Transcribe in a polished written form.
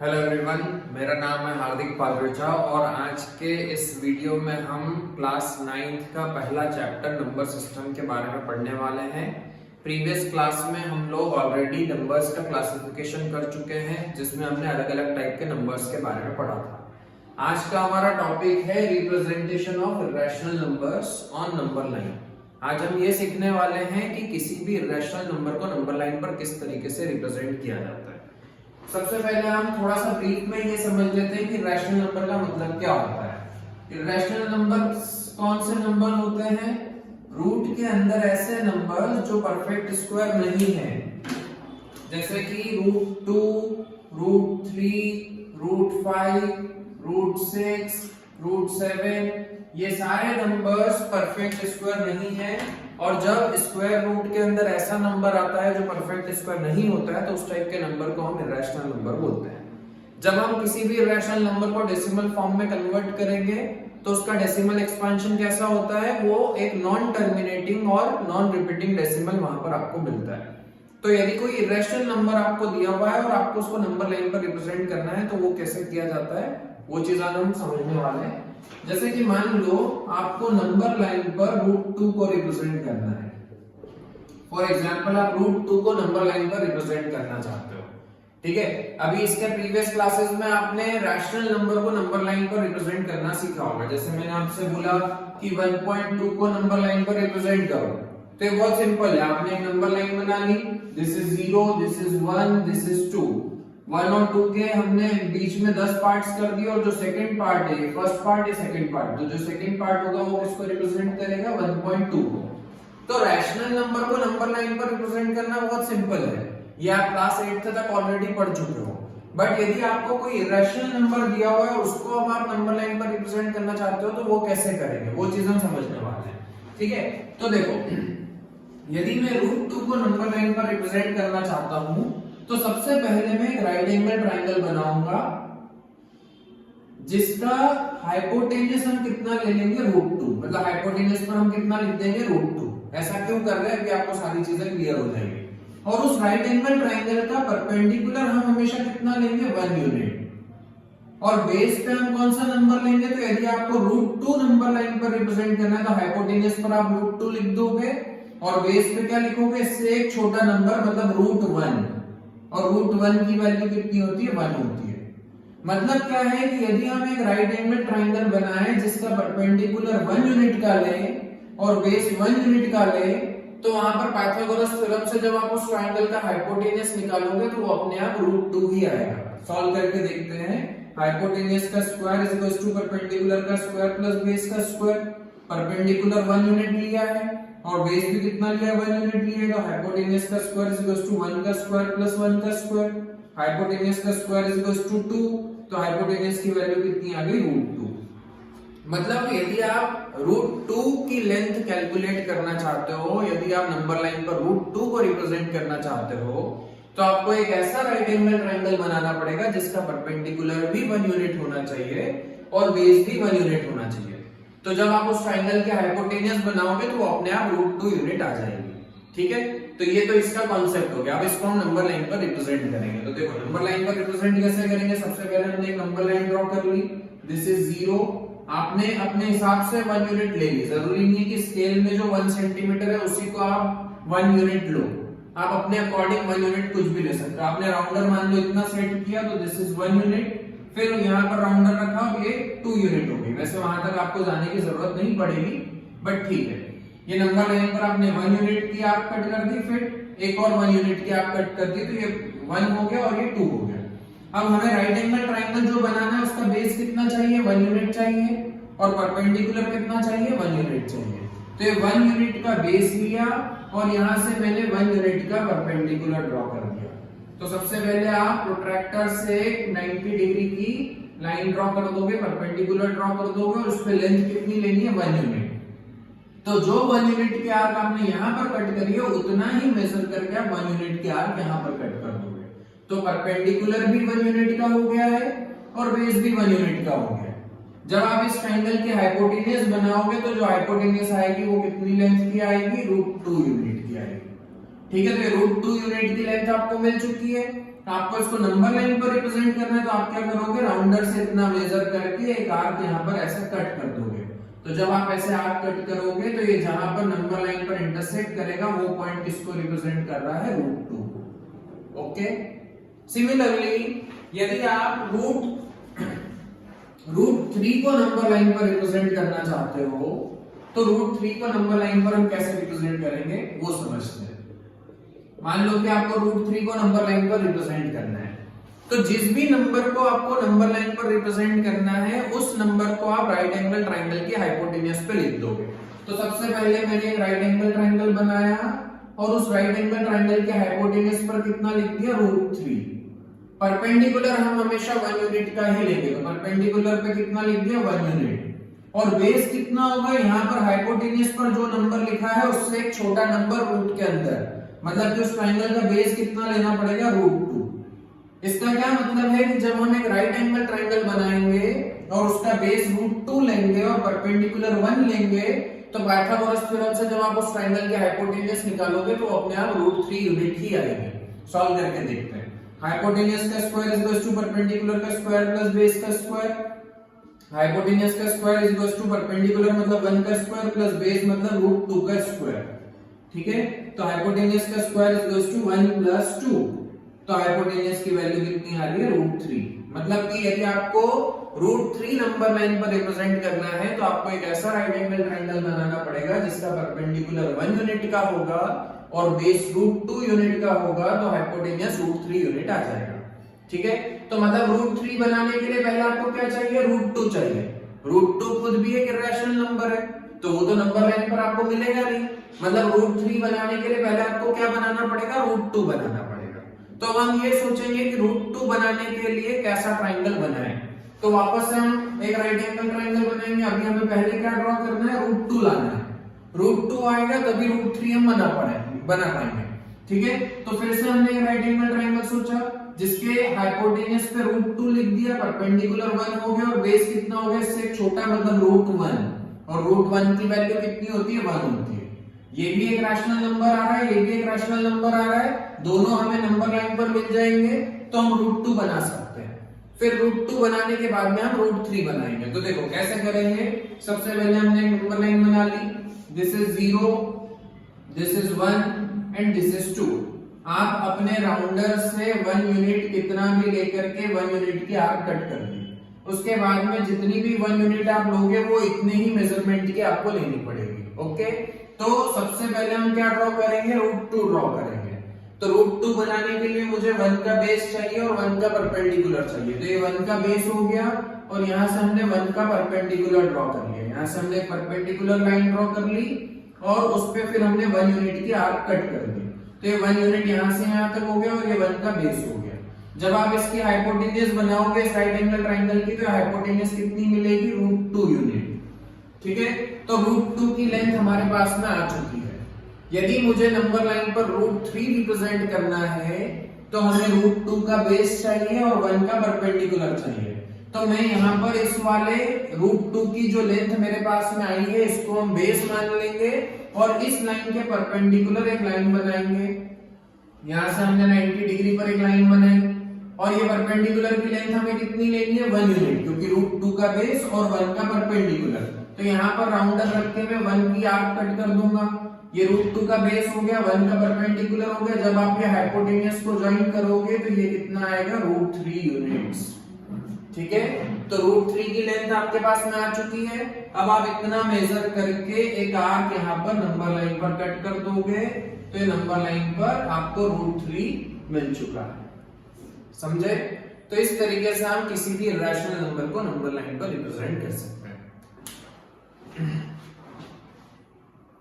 Hello everyone, मेरा नाम है हार्दिक पालरेचा और आज के इस वीडियो में हम क्लास 9th का पहला चैप्टर नंबर सिस्टम के बारे में पढ़ने वाले हैं। प्रीवियस क्लास में हम लोग ऑलरेडी नंबर्स का क्लासिफिकेशन कर चुके हैं, जिसमें हमने अलग अलग टाइप के नंबर्स के बारे में पढ़ा था। आज का हमारा टॉपिक है representation of irrational numbers on number line. आज हम ये सीखने वाले हैं कि किसी भी इर्रेशनल नंबर को नंबर लाइन पर किस तरीके से रिप्रेजेंट किया जाता है। सबसे पहले हम थोड़ा सा ब्रीफ में ये समझ लेते हैं कि इर्रेशनल नंबर का मतलब क्या होता है। इर्रेशनल नंबर कौन से नंबर होते हैं? रूट के अंदर ऐसे नंबर जो परफेक्ट स्क्वायर नहीं है, जैसे कि √2, √3, √5, √6, √7, ये सारे नंबर्स परफेक्ट स्क्वायर नहीं है। और जब स्क्वायर रूट के अंदर ऐसा नंबर आता है जो परफेक्ट स्क्वायर नहीं होता है, तो उस टाइप के नंबर को हम इर्रेशनल नंबर बोलते हैं। जब हम किसी भी इर्रेशनल नंबर को डेसिमल फॉर्म में कन्वर्ट करेंगे तो उसका डेसिमल एक्सपेंशन कैसा होता है? वो एक नॉन टर्मिनेटिंग और नॉन रिपीटिंग डेसिमल वहां पर आपको मिलता है। तो यदि कोई इर्रेशनल नंबर आपको दिया हुआ है और आपको उसको नंबर लाइन पर रिप्रेजेंट करना है, तो वो कैसे किया जाता है, वो चीज आज हम समझने वाले हैं। जैसे कि मान लो आपको नंबर लाइन पर √2 को रिप्रेजेंट करना है। फॉर एग्जांपल आप √2 को नंबर लाइन पर रिप्रेजेंट करना चाहते हो, ठीक है। अभी इसके प्रीवियस क्लासेस में आपने रैशनल नंबर को नंबर लाइन पर रिप्रेजेंट करना सीखा होगा। जैसे मैंने आपसे बोला कि 1.2 को नंबर लाइन पर रिप्रेजेंट करो, तो ये बहुत सिंपल है। आपने एक नंबर लाइन बना ली, this is 0, this is 1, this is 2। 1 और 2 के हमने बीच में 10 पार्ट्स कर दिए, और जो सेकंड पार्ट है, फर्स्ट पार्ट है, सेकंड पार्ट, तो जो सेकंड पार्ट होगा वो किसको रिप्रेजेंट करेगा? 1.2 को। तो रैशनल नंबर को नंबर लाइन पर रिप्रेजेंट करना बहुत सिंपल है, ये आप क्लास 8 तक ऑलरेडी पढ़ चुके हो। बट यदि आपको कोई इर्रेशनल नंबर दिया हुआ है, उसको अब आप नंबर लाइन पर रिप्रेजेंट करना चाहते हो, तो वो कैसे करेंगे, वो चीज हम समझने वाले हैं, ठीक है। तो देखो, यदि मैं √2 को नंबर लाइन पर रिप्रेजेंट करना चाहता हूं, तो सबसे पहले मैं एक राइट एंगल ट्रायंगल बनाऊंगा, जिसका हाइपोटेन्यूज हम कितना ले लेंगे? √2। मतलब हाइपोटेन्यूज पर हम कितना लिख देंगे? √2। ऐसा क्यों कर रहे हैं, अभी आपको सारी चीजें क्लियर हो जाएंगी। और उस राइट एंगल ट्रायंगल का परपेंडिकुलर हम हमेशा कितना लेंगे? 1 यूनिट। और बेस पे हम कौन सा नंबर लेंगे? तो यदि आपको √2 नंबर लाइन पर रिप्रेजेंट करना है, तो हाइपोटेन्यूज पर आप √2 लिख दोगे, और बेस पे क्या लिखोगे? इससे एक छोटा नंबर, मतलब √1। और √1 की वैल्यू कितनी होती है? 1 होती है। मतलब क्या है कि यदि हम एक राइट एंगल ट्रायंगल बनाएं जिसका परपेंडिकुलर 1 यूनिट का लें और बेस 1 यूनिट का लें, तो वहां पर पाइथागोरस थ्योरम से जब आप उस ट्रायंगल का हाइपोटेन्यूज निकालोगे, तो वो अपने आप √2 ही आएगा। सॉल्व करके देखते हैं। हाइपोटेन्यूज का square is equal to perpendicular का स्क्वायर प्लस बेस का स्क्वायर। परपेंडिकुलर 1 यूनिट लिया है और बेस भी कितना लिया है? 1 यूनिट लिया है, तो हाइपोटेन्यूज का स्क्वायर इज इक्वल टू 1 का स्क्वायर प्लस 1 का स्क्वायर। हाइपोटेन्यूज का स्क्वायर इज इक्वल टू 2, तो हाइपोटेन्यूज की वैल्यू कितनी आ गई? √2। मतलब यदि आप √2 की लेंथ कैलकुलेट करना चाहते हो, यदि आप नंबर लाइन पर √2 को रिप्रेजेंट करना चाहते हो, तो आपको एक ऐसा राइट एंगल ट्रायंगल बनाना पड़ेगा जिसका परपेंडिकुलर भी 1 यूनिट होना चाहिए और बेस भी 1 यूनिट होना चाहिए। तो जब आप उस ट्रायंगल के हाइपोटेन्यूज बनाओगे, तो वो अपने आप √2 यूनिट आ जाएगी, ठीक है। तो ये तो इसका कॉन्सेप्ट हो गया। अब इसको हम नंबर लाइन पर रिप्रेजेंट करेंगे। तो देखो, नंबर लाइन पर रिप्रेजेंट कैसे करेंगे? सबसे पहले हमने एक नंबर लाइन ड्रॉ कर ली, दिस इज 0। आपने अपने हिसाब से 1 यूनिट ले ली, जरूरी नहीं है कि स्केल में जो 1 सेंटीमीटर है उसी को आप 1 यूनिट लो, आप अपने अकॉर्डिंग 1 यूनिट कुछ भी ले सकते हो। आपने राउंडर मान लो इतना सेट किया, तो दिस इज 1 यूनिट। फिर यहाँ पर राउंडर रखा, ये 2 यूनिट हो गई। वैसे वहां तक आपको जाने की जरूरत नहीं पड़ेगी, बट ठीक है। ये नंबर लाइन पर आपने 1 यूनिट की आप कट कर दी, फिर एक और 1 यूनिट की आप कट कर दी, तो ये 1 हो गया और ये 2 हो गया। अब हमें राइट एंगल ट्रायंगल जो बनाना है, उसका बेस कितना चाहिए? 1 यूनिट चाहिए, और परपेंडिकुलर कितना चाहिए? 1 यूनिट चाहिए। तो ये 1 यूनिट का बेस लिया, और यहां से मैंने 1 यूनिट का परपेंडिकुलर ड्रॉ कर दिया। तो सबसे पहले आप प्रोट्रैक्टर से 90 डिग्री की लाइन ड्रॉ कर दोगे, परपेंडिकुलर ड्रॉ कर दोगे, और उस पे लेंथ कितनी लेनी है? 1 यूनिट। तो जो 1 यूनिट की आर्क आपने यहाँ पर कट करी है, उतना ही मेजर करके आप 1 यूनिट की आर्क यहाँ पर कट कर दोगे। तो परपेंडिकुलर भी 1 यूनिट का हो गया है और बेस भी 1 यूनिट का हो गया। जब आप इस ट्रायंगल की हाइपोटेन्यूज बनाओगे, तो जो हाइपोटेन्यूज आएगी वो कितनी लेंथ की आएगी? √2 यूनिट की आएगी, ठीक है, तो ये √2 यूनिट की लेंथ आपको मिल चुकी है। आपको इसको नंबर लाइन पर रिप्रेजेंट करना है, तो आप क्या करोगे, राउंडर से इतना मेजर करके एक आर्क यहाँ पर ऐसे कट कर दोगे। तो जब आप ऐसे आर्क कट करोगे तो ये जहां पर नंबर लाइन पर इंटरसेक्ट करेगा वो पॉइंट किसको रिप्रेजेंट कर रहा है, √2। ओके, सिमिलरली यदि आप √3 को नंबर लाइन पर रिप्रेजेंट करना चाहते हो तो √3 को नंबर लाइन पर हम कैसे रिप्रेजेंट करेंगे वो समझते हैं। मान लो कि आपको √3 को नंबर लाइन पर रिप्रेजेंट करना है, तो जिस भी नंबर को आपको नंबर लाइन पर रिप्रेजेंट करना है उस नंबर को आप राइट एंगल ट्रायंगल के हाइपोटेन्यूज पे लिख दोगे। तो सबसे पहले मैंने एक राइट एंगल ट्रायंगल बनाया और उस राइट एंगल ट्रायंगल के हाइपोटेन्यूज पर कितना लिख दिया, √3। परपेंडिकुलर हम हमेशा 1 यूनिट का ही लेंगे, तो परपेंडिकुलर पे कितना लिख दिया, 1 यूनिट। और बेस कितना होगा, यहाँ पर हाइपोटेन्यूज पर जो नंबर लिखा है उससे एक छोटा नंबर रूट के अंदर, मतलब कि उस ट्रायंगल का बेस कितना लेना पड़ेगा, √2। इसका क्या मतलब है कि जब हम एक राइट एंगल ट्रायंगल बनाएंगे और उसका बेस √2 लेंगे और परपेंडिकुलर 1 लेंगे, तो पाइथागोरस थ्योरम से जब आप उस ट्रायंगल के हाइपोटेन्यूज निकालोगे तो अपने आप √3 यूनिट ही आएंगे। सॉल्व करके देखते हैं। हाइपोटेन्यूज का स्क्वायर इक्वल्स टू परपेंडिकुलर का स्क्वायर प्लस बेस का स्क्वायर। हाइपोटेन्यूज का स्क्वायर इक्वल्स टू परपेंडिकुलर मतलब 1 का स्क्वायर प्लस बेस मतलब √2 का स्क्वायर। ठीक है, तो हाइपोटेन्यूज का स्क्वायर इक्वल्स टू 1 + 2, तो हाइपोटेन्यूज की वैल्यू कितनी आ रही है, √3। मतलब कि यदि आपको √3 नंबर लाइन पर रिप्रेजेंट करना है तो आपको एक ऐसा राइट एंगल ट्रायंगल बनाना पड़ेगा जिसका परपेंडिकुलर 1 यूनिट का होगा और बेस √2 यूनिट का होगा, तो हाइपोटेन्यूज √3 यूनिट आ जाएगा। ठीक है, तो मतलब √3 बनाने के लिए पहले आपको क्या चाहिए, √2 चाहिए। √2 खुद भी एक इरेशनल नंबर है, तो वो तो नंबर लाइन पर आपको मिलेगा नहीं। मतलब √3 बनाने के लिए पहले आपको क्या बनाना पड़ेगा, √2 बनाना पड़ेगा। तो अब हम ये सोचेंगे कि √2 बनाने के लिए कैसा ट्रायंगल बनाएं। तो वापस से हम एक राइट एंगल ट्रायंगल बनाएंगे। अभी हमें पहले क्या ड्रॉ करना है, √2 लाना है। √2 आएगा तभी √3 हम बना पाएंगे। ठीक है, तो फिर से हमने एक राइट एंगल ट्रायंगल सोचा जिसके हाइपोटेन्यूज पे √2 लिख दिया, परपेंडिकुलर 1 हो गया और बेस कितना हो गया, इससे छोटा मतलब √1, और √1 की वैल्यू कितनी होती है, 1 होती है। ये भी एक रैशनल नंबर आ रहा है, ये भी एक रैशनल नंबर आ रहा है, दोनों हमें नंबर लाइन पर मिल जाएंगे तो हम √2 बना सकते हैं। फिर √2 बनाने के बाद में हम √3 बनाएंगे। तो देखो कैसे करेंगे। सबसे पहले हमने एक नंबर लाइन बना ली, this is 0, this is 1 and this is 2। आप अपने राउंडर से 1 यूनिट कितना भी लेकर के 1 यूनिट की आर्क कट कर दी। उसके बाद में जितनी भी 1 यूनिट आप लोगे वो इतने ही मेजरमेंट की आपको लेनी पड़ेगी। ओके, तो सबसे पहले हम क्या ड्रॉ करेंगे, √2 ड्रॉ करेंगे। तो √2 बनाने के लिए मुझे 1 का बेस चाहिए और 1 का परपेंडिकुलर चाहिए। तो ये 1 का बेस हो गया और यहाँ से हमने 1 का परपेंडिकुलर ड्रॉ कर लिया। यहाँ से हमने परपेंडिकुलर लाइन ड्रॉ कर ली और उस पे फिर हमने 1 यूनिट की आर्क कट कर दी। तो ये 1 यूनिट यहाँ से यहाँ तक हो गया और ये 1 का बेस हो गया। जब आप इसकी हाइपोटेन्यूज बनाओगे इस राइट एंगल ट्रायंगल की, तो हाइपोटेन्यूज कितनी मिलेगी, √2 यूनिट। ठीक है, तो √2 की लेंथ हमारे पास में आ चुकी है। यदि मुझे नंबर लाइन पर √3 रिप्रेजेंट करना है तो हमें √2 का बेस चाहिए और 1 का परपेंडिकुलर चाहिए। तो मैं यहाँ पर इस वाले √2 की जो लेंथ मेरे पास में आई है इसको हम बेस मान लेंगे और इस लाइन के परपेंडिकुलर एक लाइन बनाएंगे। यहाँ से हमने 90 डिग्री पर एक लाइन बनाई और ये परपेंडिकुलर की लेंथ हमें कितनी लेनी है, 1 यूनिट, क्योंकि √2 का बेस और 1 का परपेंडिकुलर। तो यहाँ पर राउंडर रख के मैं 1 की आर्क कट कर दूंगा। ये √2 का बेस हो गया, 1 का परपेंडिकुलर हो गया। जब आप ये हाइपोटेन्यूज को ज्वाइन करोगे तो ये कितना आएगा, √3 यूनिट्स। ठीक है, तो √3 की लेंथ आपके पास में आ चुकी है। अब आप इतना मेजर करके एक आर्क यहाँ पर नंबर लाइन पर कट कर दोगे तो ये नंबर लाइन पर आपको √3 मिल चुका है। समझे? तो इस तरीके से हम किसी भी रैशनल नंबर को नंबर लाइन पर रिप्रेजेंट कर सकते हैं।